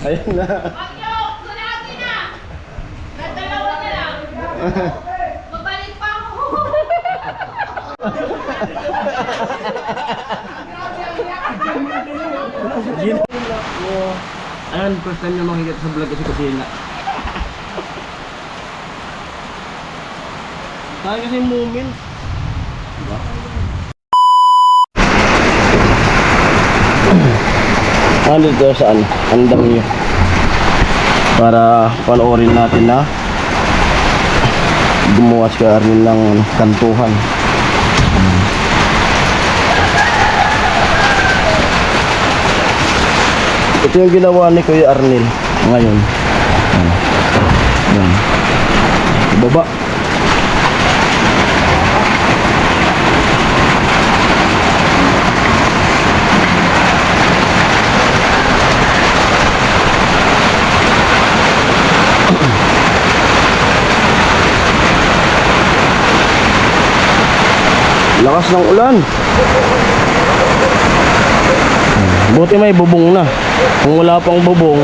Ayan na. Sulati na! Nadalawa na lang. Mabalik pa ako. Ayan, first time niya makikita sa vlog kasi kusina. Tayo kasi moment. Diba? Nandito saan? Andang nyo. Para panoorin natin na gumawa si Arnel ng kantuhan. Ito yung ginawa ni Kuya Arnel ngayon. Yan. Baba. Lakas ng ulan. Buti may bubong na. Kung wala pang bubong,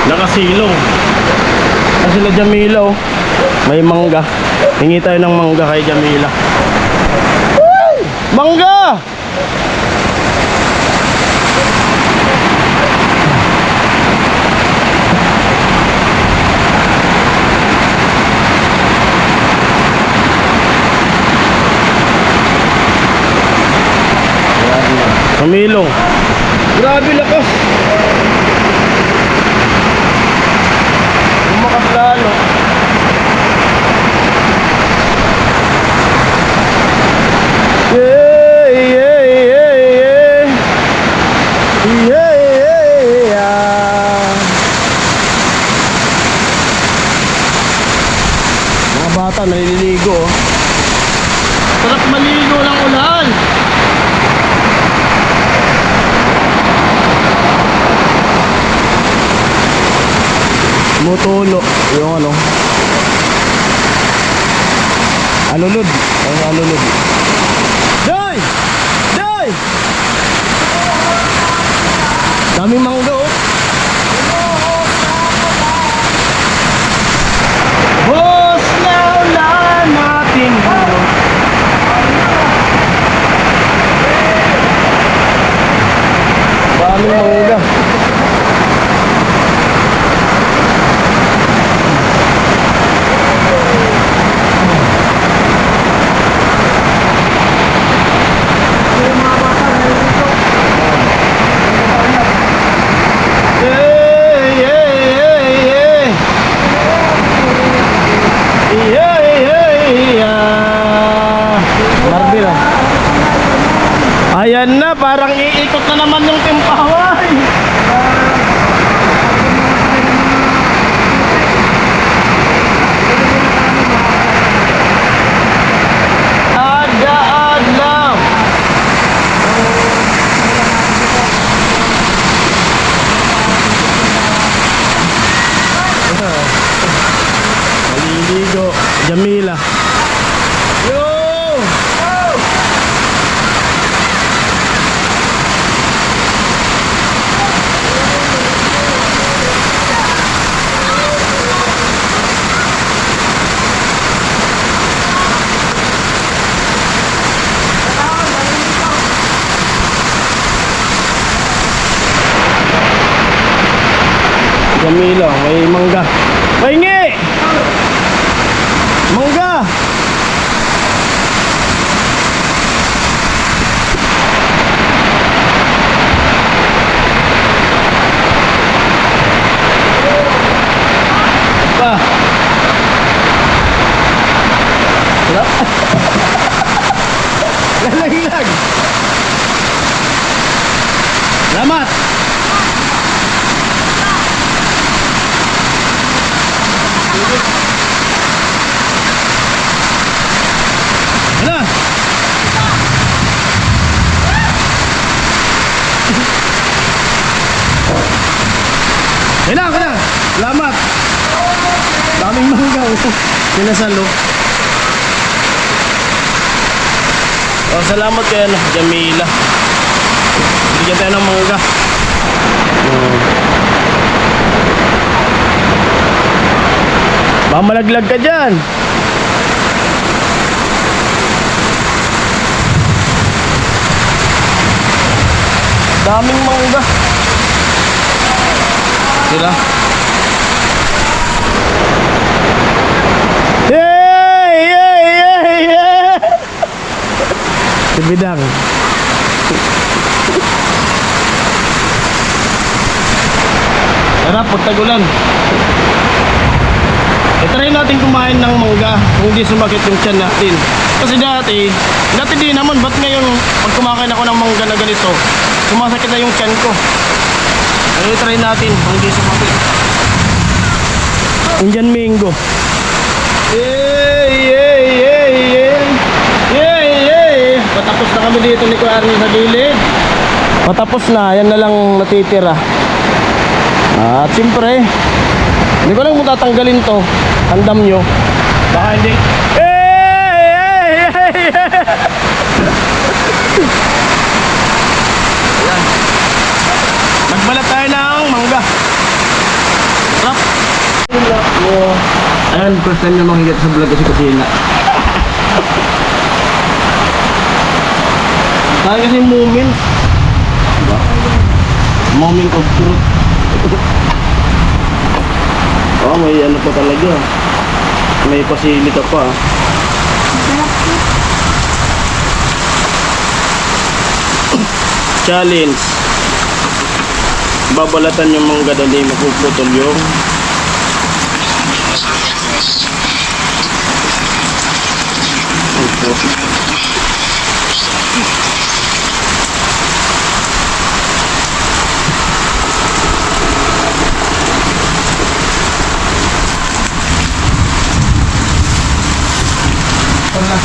nakasilong. Kasi sila Jamila, oh, may mangga. Hingi tayo ng mangga kay Jamila. Woo! Mangga! Sumilong. Grabe lakas. Lumakas lalo. Yeah, yeah, yeah, yeah. Yeah, yeah, yeah. Mga bata naliligo. Sarap maligo ng ulan. Mutulo yung ano, alulod. Ang alulod. Day! Day! Dami mangga, oh. Boss na ulan natin. Dami mangga. Ayan na, parang iikot na naman yung Timpaway. Ada-adlaw. Maliligo, Jamila. Yo! Jamila, may mangga. Pahingi! Mangga! Pa! Sarap! Lalaglag! Salamat! Ano? Kaya na. Salamat. Daming mangga. Pinasalo. Oh, salamat kay ano, Jamila. Bigyan tayo ng mangga. Baka malaglag ka dyan. Daming mangga. Sila. Yeah! Si Bidang. Tara, pagtagulan. Try natin kumain ng mangga kung hindi sumakit yung tiyan natin. Kasi dati din naman, ba't ngayon pag kumakain ako ng mangga na ganito, sumasakit na yung tiyan ko. Pero try natin kung hindi sumakit. Indian mango. Patapos na kami dito ni Kuya Arnie sa gilid. Patapos na, yan na lang natitira. At siyempre, hindi ko lang kung tatanggalin to. Tandam nyo. Baka hindi. Ayan. Nagbalat tayo ng mangga. Sarap. Ayan, first time na makikita sa vlog kasi kusina. Tayo kasi moment. Diba? Moment of truth. Oh, may ano pa talaga. May pasilita pa. Challenge. Babalatan yung mangga doon, hindi mapuputol yung ito.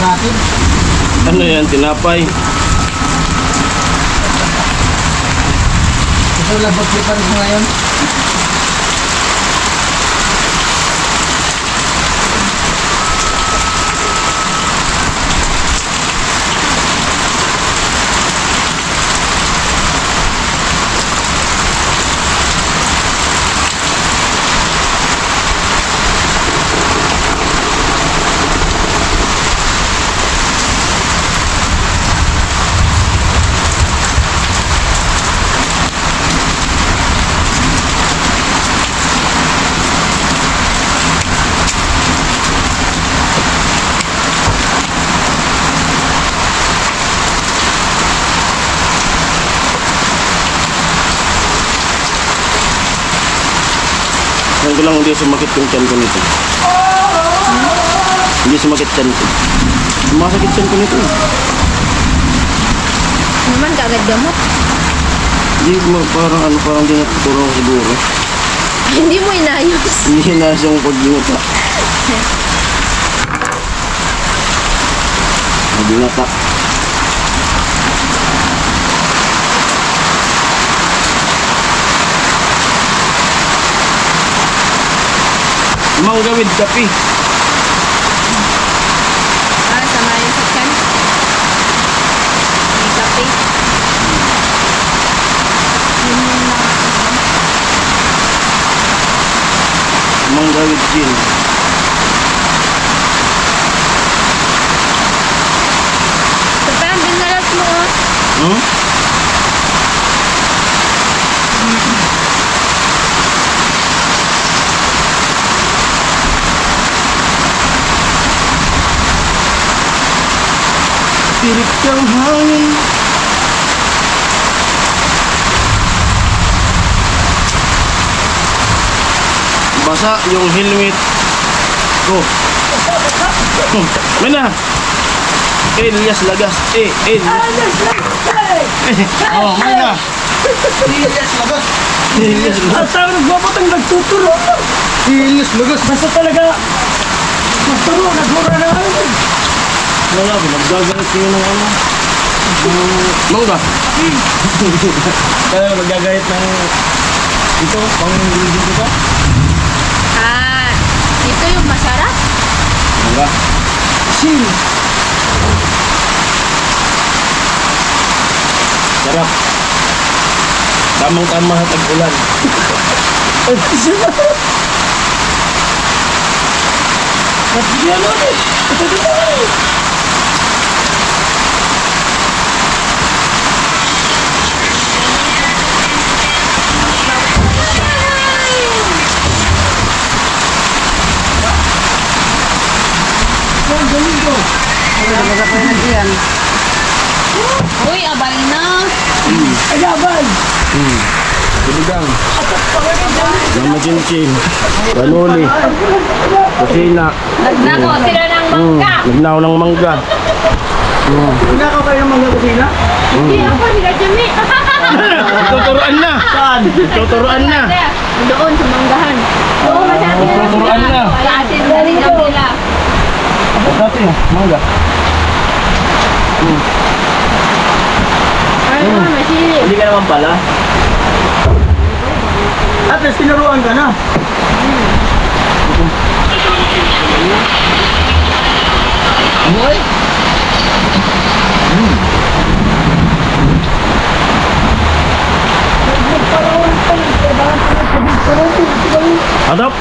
Sa atin. Ano yan? Tinapay. Ito labot ko pa rin ngayon. Yan ko lang hindi sumakit yung tiyan ko nito. Hindi sumakit tiyan ko. Sumasakit tiyan ko nito. Naman kagad gamot. Hindi mo parang ano, parang di natuturo ko siguro. Hindi mo inayos. Hindi hinasa yung pag-ingata. Mag-ingata. Mangga with kape. Sama yung sa tiyan. May kape. Yun yung Mangga with gin. Ito pa yung binalat mo. Hmm? Pirit kang hangin. Basa yung helmet ko. May na. Elias Lagas. Elias. Oh, may na. Elias Lagas. Elias Lagas. Ang tawag nagpapatang nagtuturo. Elias Lagas. Basta talaga nagtuturo, nagmura na ngayon. Wala, nagagalit kayo ng ano. Mangga. Kaya magagayat ng Ito, pang ingredient ko to. Ah, ito yung masarap. Mangga. Sil. Sarap. Tamang-tama sa tag-ulan. Ay, sila. Nagbigyan ulit. Ang galing ko. Uy, abay na. Ay, abay. Sinigang. Mama Chinchin. Panuli. Kusina. Nagnako sila ng mangga. Nagnaw ng mangga. Pinakaw kayo ng mga kusina? Hindi ako, sila Jimmy. Tuturuan na. Saan? Tuturuan na. Doon sa manggahan. Oo, masyado na. Tuturuan na. Sa atin na rin ang nila. Dati, mangga. Ano, masili. Hindi ka naman pala. At least tinuruan ka na. Amoy? Adap?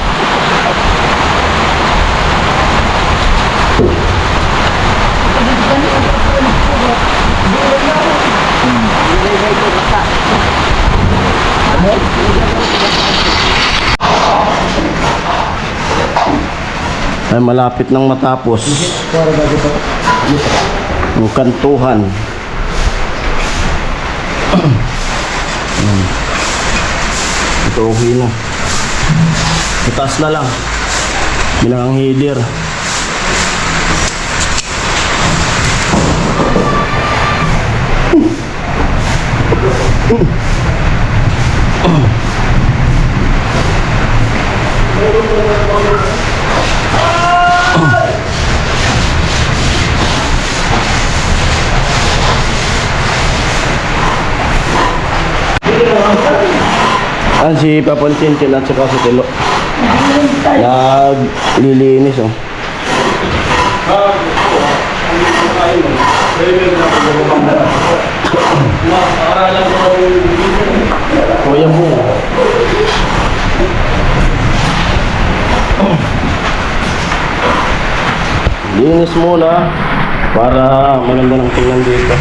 Ay, malapit nang matapos ang kantuhan. Ito okay na. Itaas na lang. Bilang ang header. Si Papa Chinchin at saka si Tilo naglilinis oh. Kuya mo. Linis muna para maganda ng tingnan dito.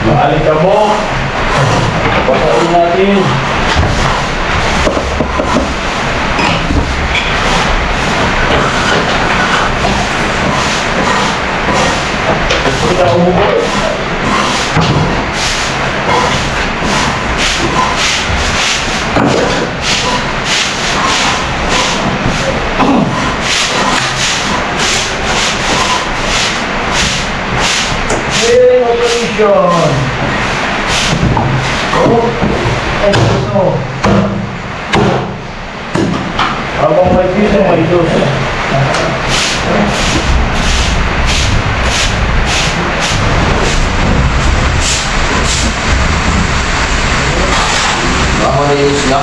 Balik ka mo. Pasain natin. Kita umubot. Hearing operation. Oh, eto. Habang may piso, may dos. Makalinis na.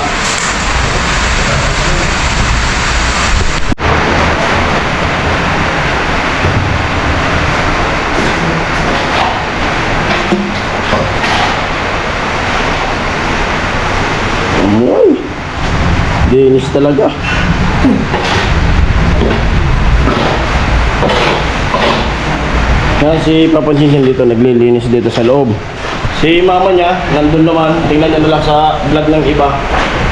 Amoy. Dinis talaga. Yan si Papa Jinjin dito, naglilinis dito sa loob. Si mama niya, nandun naman, tingnan niyo na lang sa vlog ng iba.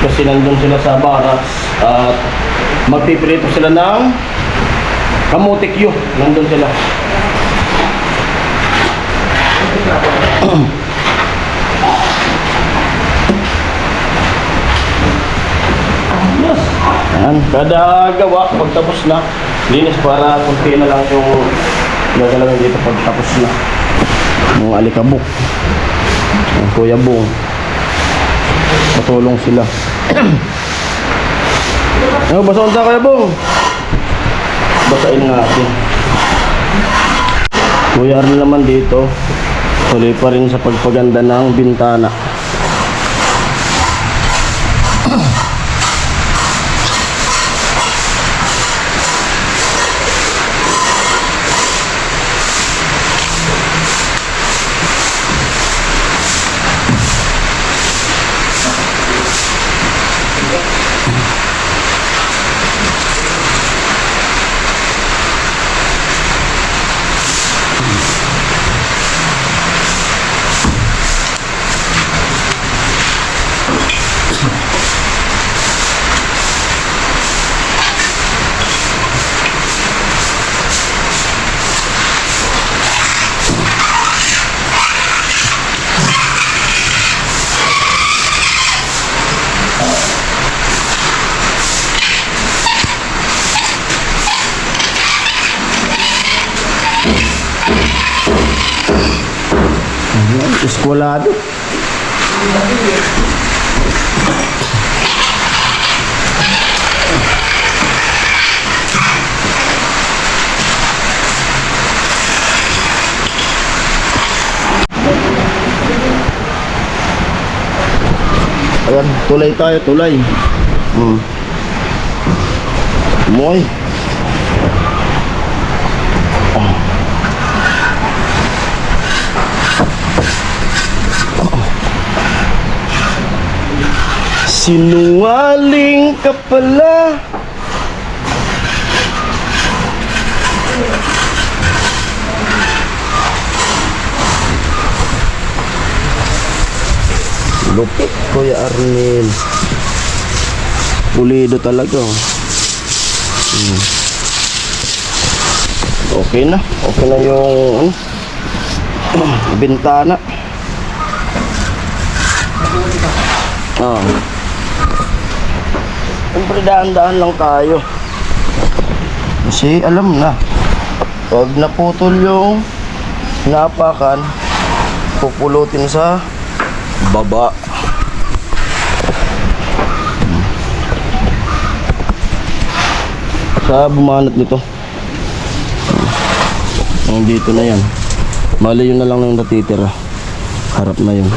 Kasi nandun sila sa barracks at magpiprito sila ng kamutikyo. Nandun sila. Yes. Yan. Kada gawa, pagtapos na, linis para kunti na lang yung gagalaw dito pagtapos na. Yung alikabok. Yung Kuya Bong. Patulong sila. Ano, basaon ta Kuya Bong? Basain natin. Kuya Arnel naman dito. Tuloy pa rin sa pagpaganda ng bintana. Eskwalado. Ayan, tulay tayo, tulay. Moy. Sinungaling ka pala. Lupit Kuya Arnel. Pulido talaga. Okay na. Okay na yung bintana. Siyempre daan-daan lang tayo. Kasi alam na, pag naputol yung napakan, pupulutin sa baba. Sa bumanat nito. Dito na yan. Bali yun na lang yung natitira. Harap na yun.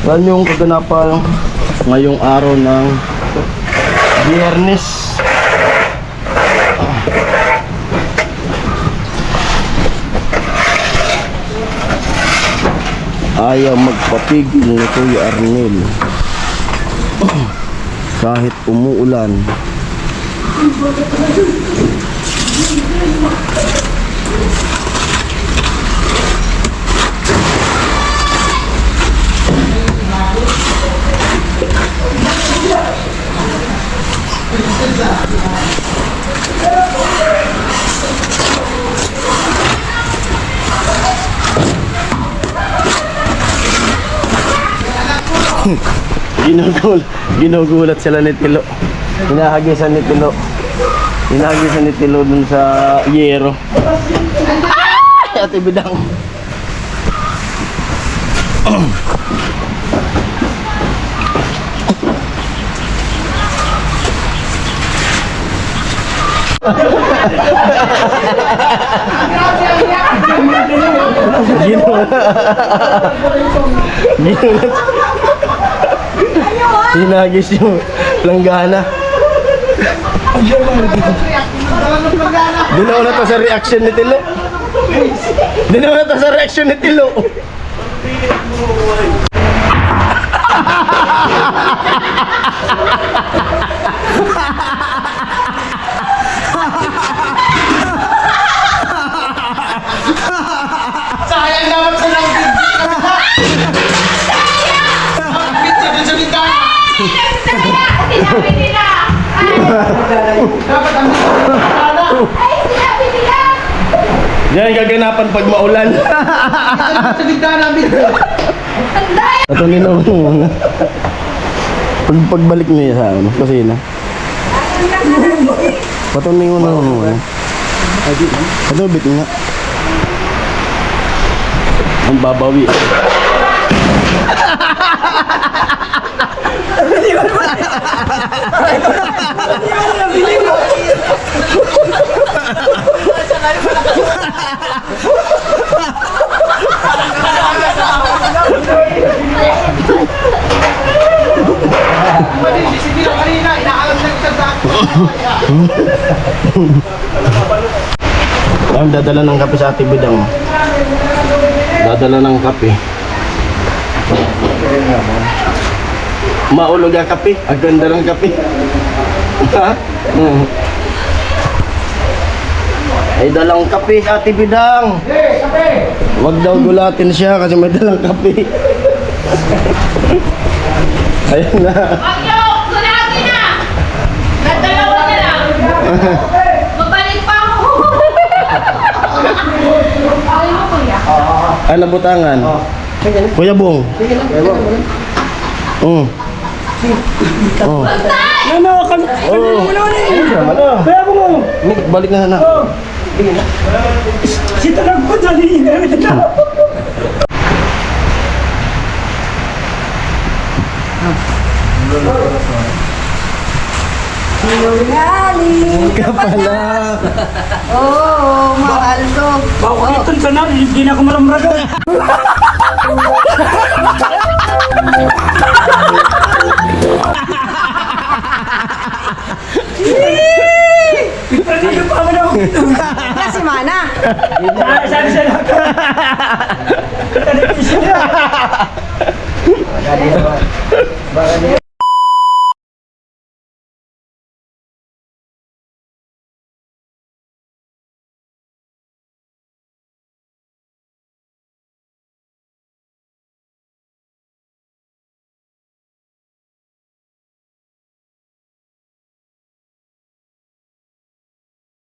Yan yung kaganapan ngayong araw ng Biyernes. Ayaw magpapigil ni Kuya Arnel. Kahit umuulan. Ginugulat sila ni Tilo. Hinahagisan ni Tilo. Hinahagisan ni Tilo dun sa yero. Ay! Ate Bidang. Ginulat. Hinagis yung langgana. Dinaw na to sa reaction ni Tilo. Dinaw na to sa reaction ni Tilo. Sinabi nila! Dapat ang Ay, sinabi nila! Yan gaganapan pag maulan. sa bigla namin. Patunin ako muna. Pagbalik niya sa ano, kusina. Patunin mo na ako muna. Ito, bitin nga. Ang babawi. Hindi na kanina, inaalam na kita sa Ang dadala ng kape sa Ate Bidang. Dadala ng kape. Maulog ang kape. Ang ganda ng kape. Ha? Ay dalang kape sa Ate Bidang. Wag daw gulatin siya kasi may dalang kape. Ayun na. Wag niyo! Sinabi na! Nagdalawa na lang! Babalik pa ako! Ay mo, kuya. Ay nabutangan. Kuya Bong. Oh. Ano, kami. Ano? Kaya mo. Balik na na. Si Talag po dali. Ka pala. Oo, mahal ko. Bakit ito sana, hindi na ako maramraga. Ito pa naman ako. Kasi mana. Sabi sa lahat.